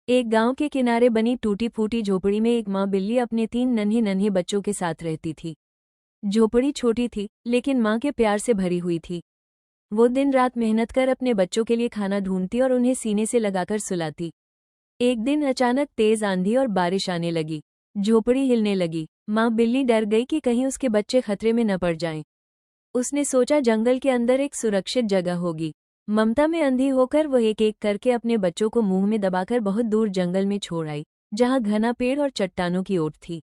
एक गांव के किनारे बनी टूटी फूटी झोपड़ी में एक माँ बिल्ली अपने 3 नन्हे नन्हे बच्चों के साथ रहती थी। झोपड़ी छोटी थी, लेकिन माँ के प्यार से भरी हुई थी। वो दिन रात मेहनत कर अपने बच्चों के लिए खाना ढूंढती और उन्हें सीने से लगाकर सुलाती। एक दिन अचानक तेज आंधी और बारिश आने लगी। झोपड़ी हिलने लगी। माँ बिल्ली डर गई कि कहीं उसके बच्चे खतरे में न पड़ जाएं। उसने सोचा जंगल के अंदर एक सुरक्षित जगह होगी। ममता में अंधी होकर वो एक एक करके अपने बच्चों को मुंह में दबाकर बहुत दूर जंगल में छोड़ आई, जहां घना पेड़ और चट्टानों की ओट थी।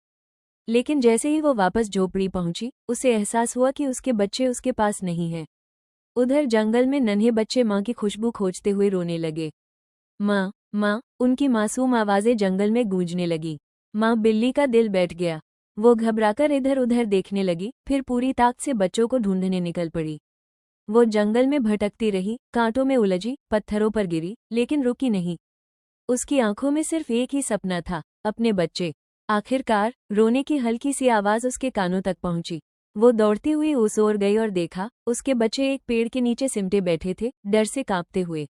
लेकिन जैसे ही वो वापस झोपड़ी पहुंची, उसे एहसास हुआ कि उसके बच्चे उसके पास नहीं हैं। उधर जंगल में नन्हे बच्चे माँ की खुशबू खोजते हुए रोने लगे। माँ, माँ, उनकी मासूम आवाजें जंगल में गूंजने लगी। माँ बिल्ली का दिल बैठ गया। वो घबराकर इधर उधर देखने लगी, फिर पूरी ताकत से बच्चों को ढूंढने निकल पड़ी। वो जंगल में भटकती रही, कांटों में उलझी, पत्थरों पर गिरी, लेकिन रुकी नहीं। उसकी आंखों में सिर्फ एक ही सपना था, अपने बच्चे। आखिरकार रोने की हल्की सी आवाज उसके कानों तक पहुंची। वो दौड़ती हुई उस ओर गई और देखा, उसके बच्चे एक पेड़ के नीचे सिमटे बैठे थे, डर से कांपते हुए।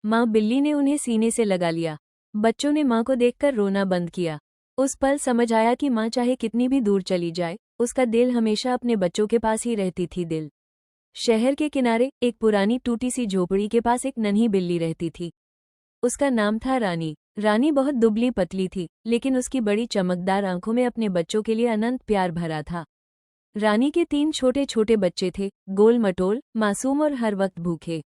माँ बिल्ली ने उन्हें सीने से लगा लिया। बच्चों ने माँ को देखकर रोना बंद किया। उस पल समझ आया कि माँ चाहे कितनी भी दूर चली जाए, उसका दिल हमेशा अपने बच्चों के पास ही रहती थी। दिल शहर के किनारे एक पुरानी टूटी सी झोपड़ी के पास एक नन्ही बिल्ली रहती थी। उसका नाम था रानी। रानी बहुत दुबली पतली थी, लेकिन उसकी बड़ी चमकदार आंखों में अपने बच्चों के लिए अनंत प्यार भरा था। रानी के 3 छोटे छोटे बच्चे थे, गोल मटोल, मासूम और हर वक्त भूखे।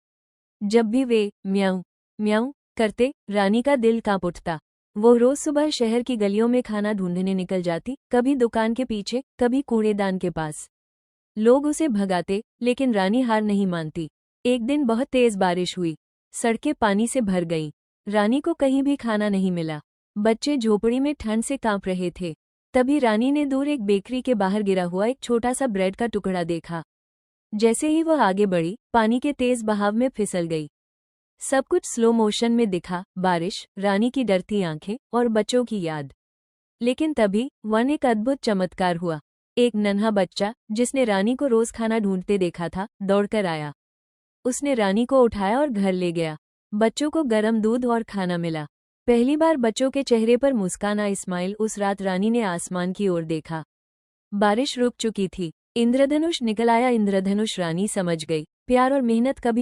जब भी वे म्याऊं म्याऊं करते, रानी का दिल कांप उठता। वो रोज सुबह शहर की गलियों में खाना ढूंढने निकल जाती, कभी दुकान के पीछे, कभी कूड़ेदान के पास। लोग उसे भगाते, लेकिन रानी हार नहीं मानती। एक दिन बहुत तेज बारिश हुई। सड़कें पानी से भर गईं। रानी को कहीं भी खाना नहीं मिला। बच्चे झोपड़ी में ठंड से कांप रहे थे। तभी रानी ने दूर एक बेकरी के बाहर गिरा हुआ एक छोटा सा ब्रेड का टुकड़ा देखा। जैसे ही वह आगे बढ़ी, पानी के तेज बहाव में फिसल गई। सब कुछ स्लो मोशन में दिखा, बारिश, रानी की डरती आंखें और बच्चों की याद। लेकिन तभी वन एक अद्भुत चमत्कार हुआ। एक नन्हा बच्चा, जिसने रानी को रोज खाना ढूंढते देखा था, दौड़कर आया। उसने रानी को उठाया और घर ले गया। बच्चों को गर्म दूध और खाना मिला। पहली बार बच्चों के चेहरे पर मुस्कान आई। स्माइल। उस रात रानी ने आसमान की ओर देखा। बारिश रुक चुकी थी। इंद्रधनुष निकल आया। इंद्रधनुष। रानी समझ गई, प्यार और मेहनत कभी